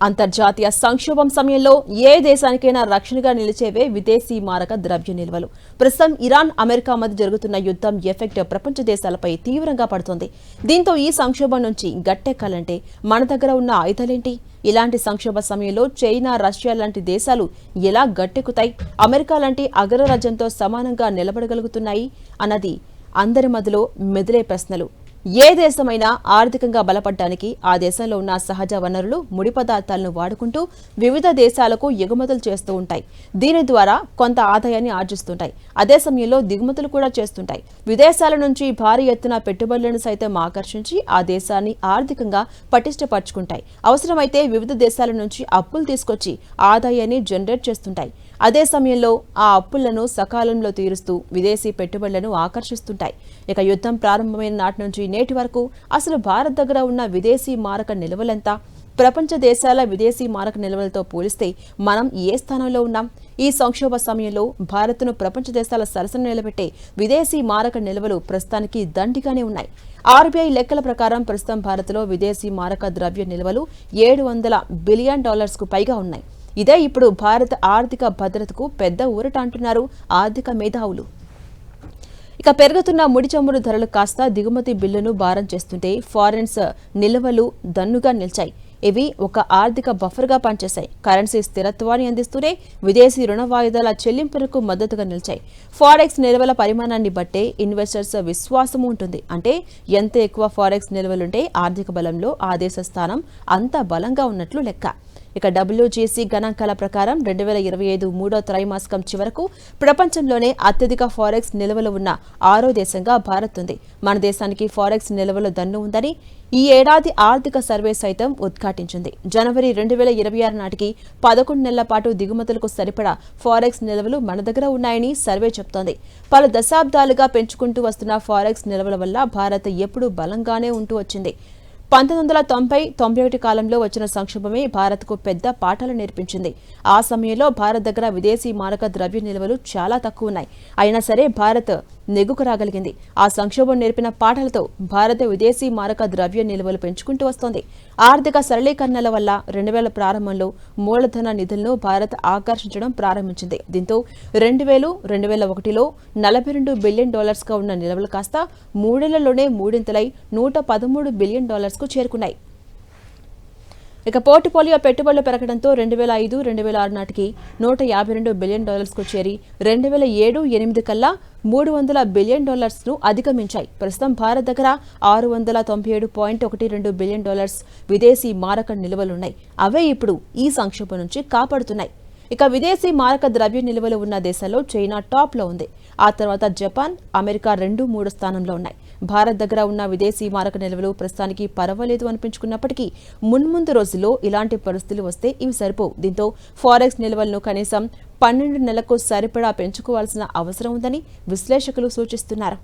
అంతర్జాతీయ సంక్షోభం సమయంలో ఏ దేశానికైనా రక్షణగా నిలిచేవే విదేశీ మారక ద్రవ్య నిల్వలు. ప్రస్తుతం ఇరాన్, అమెరికా మధ్య జరుగుతున్న యుద్ధం ఎఫెక్ట్ ప్రపంచ దేశాలపై తీవ్రంగా పడుతోంది. దీంతో ఈ సంక్షోభం నుంచి గట్టెక్కాలంటే మన దగ్గర ఉన్న ఆయుధాలేంటి? ఇలాంటి సంక్షోభ సమయంలో చైనా, రష్యా లాంటి దేశాలు ఎలా గట్టెక్కుతాయి? అమెరికా లాంటి అగ్రరాజ్యంతో సమానంగా నిలబడగలుగుతున్నాయి అన్నది అందరి మధ్యలో మెదిలే ప్రశ్నలు. ఏ దేశమైనా ఆర్థికంగా బలపడడానికి ఆ దేశంలో ఉన్న సహజ వనరులు, ముడి పదార్థాలను వాడుకుంటూ వివిధ దేశాలకు ఎగుమతులు చేస్తూ ఉంటాయి. దీని ద్వారా కొంత ఆదాయాన్ని ఆర్జిస్తుంటాయి. అదే సమయంలో దిగుమతులు కూడా చేస్తుంటాయి. విదేశాల నుంచి భారీ ఎత్తున పెట్టుబడులను సైతం ఆకర్షించి ఆ దేశాన్ని ఆర్థికంగా పటిష్టపరుచుకుంటాయి. అవసరమైతే వివిధ దేశాల నుంచి అప్పులు తీసుకొచ్చి ఆదాయాన్ని జనరేట్ చేస్తుంటాయి. అదే సమయంలో ఆ అప్పులను సకాలంలో తీరుస్తూ విదేశీ పెట్టుబడులను ఆకర్షిస్తుంటాయి. ఇక యుద్ధం ప్రారంభమైన నాటి నుంచి నేటి వరకు అసలు భారత్ దగ్గర ఉన్న విదేశీ మారక నిల్వలెంత? ప్రపంచ దేశాల విదేశీ మారక నిల్వలతో పోలిస్తే మనం ఏ స్థానంలో ఉన్నాం? ఈ సంక్షోభ సమయంలో భారత్ను ప్రపంచ దేశాల సరసన నిలబెట్టే విదేశీ మారక నిల్వలు ప్రస్తుతానికి దండిగానే ఉన్నాయి. ఆర్బీఐ లెక్కల ప్రకారం ప్రస్తుతం భారత్లో విదేశీ మారక ద్రవ్య నిల్వలు $700 బిలియన్ పైగా ఉన్నాయి. ఇదే ఇప్పుడు భారత ఆర్థిక భద్రతకు పెద్ద ఊరట అంటున్నారు ఆర్థిక మేధావులు. ఇక పెరుగుతున్న ముడి చమురు ధరలు కాస్త దిగుమతి బిల్లును భారం చేస్తుంటే ఫారెన్స్ నిల్వలు దన్నుగా నిలిచాయి. ఇవి ఒక ఆర్థిక బఫర్గా పనిచేశాయి. కరెన్సీ స్థిరత్వాన్ని అందిస్తూనే విదేశీ రుణ వాయిదాల చెల్లింపులకు మద్దతుగా నిలిచాయి. ఫారెక్స్ నిల్వల పరిమాణాన్ని బట్టే ఇన్వెస్టర్స్ విశ్వాసము ఉంటుంది. అంటే ఎంత ఎక్కువ ఫారెక్స్ నిల్వలుంటే ఆర్థిక బలంలో ఆ దేశ స్థానం అంత బలంగా ఉన్నట్లు లెక్క. ఇక WGC గణాంకాల ప్రకారం 2025 మూడో త్రైమాసికం చివరకు ప్రపంచంలోనే అత్యధిక ఫారెక్స్ నిల్వలు ఉన్న 6వ దేశంగా భారత్ ఉంది. మన దేశానికి ఫారెక్స్ నిల్వల దన్ను ఉందని ఈ ఏడాది ఆర్థిక సర్వే సైతం ఉద్ఘాటించింది. జనవరి 2026 నాటికి 11 నెలల పాటు దిగుమతులకు సరిపడా ఫారెక్స్ నిల్వలు మన దగ్గర ఉన్నాయని సర్వే చెబుతోంది. పలు దశాబ్దాలుగా పెంచుకుంటూ వస్తున్న ఫారెక్స్ నిల్వల వల్ల భారత్ ఎప్పుడూ బలంగానే ఉంటూ వచ్చింది. 1990-91 కాలంలో వచ్చిన సంక్షోభమే భారత్కు పెద్ద పాఠాలు నేర్పించింది. ఆ సమయంలో భారత్ దగ్గర విదేశీ మారక ద్రవ్య నిల్వలు చాలా తక్కువ ఉన్నాయి. అయినా సరే భారత్ నెగ్గుకు రాగలిగింది. ఆ సంక్షోభం నేర్పిన పాఠాలతో భారత విదేశీ మారక ద్రవ్య నిల్వలు పెంచుకుంటూ వస్తోంది. ఆర్థిక సరళీకరణల వల్ల 2000 ప్రారంభంలో మూలధన నిధులను భారత్ ఆకర్షించడం ప్రారంభించింది. దీంతో 2000-2001లో $42 బిలియన్ ఉన్న నిల్వలు కాస్త మూడేళ్లలోనే మూడింతలై $113 బిలియన్ చేరుకున్నాయి. ఇక పోర్టుఫోలియో పెట్టుబడులు పెరగడంతో 2005-2006 నాటికి $152 బిలియన్ చేరి 2007-8 కల్లా $300 బిలియన్ అధిగమించాయి. ప్రస్తుతం భారత్ దగ్గర $697.12 బిలియన్ విదేశీ మారక నిల్వలున్నాయి. అవే ఇప్పుడు ఈ సంక్షోభం నుంచి కాపాడుతున్నాయి. ఇక విదేశీ మారక ద్రవ్య నిల్వలు ఉన్న దేశాల్లో చైనా టాప్లో ఉంది. ఆ తర్వాత జపాన్, అమెరికా 2-3 స్థానంలో ఉన్నాయి. భారత్ దగ్గర ఉన్న విదేశీ మారక నిల్వలు ప్రస్తుతానికి పర్వాలేదు అనిపించుకున్నప్పటికీ మున్ముందు రోజుల్లో ఇలాంటి పరిస్థితులు వస్తే ఇవి సరిపోవు. దీంతో ఫారెక్స్ నిల్వలను కనీసం 12 నెలలకు సరిపడా పెంచుకోవాల్సిన అవసరం ఉందని విశ్లేషకులు సూచిస్తున్నారు.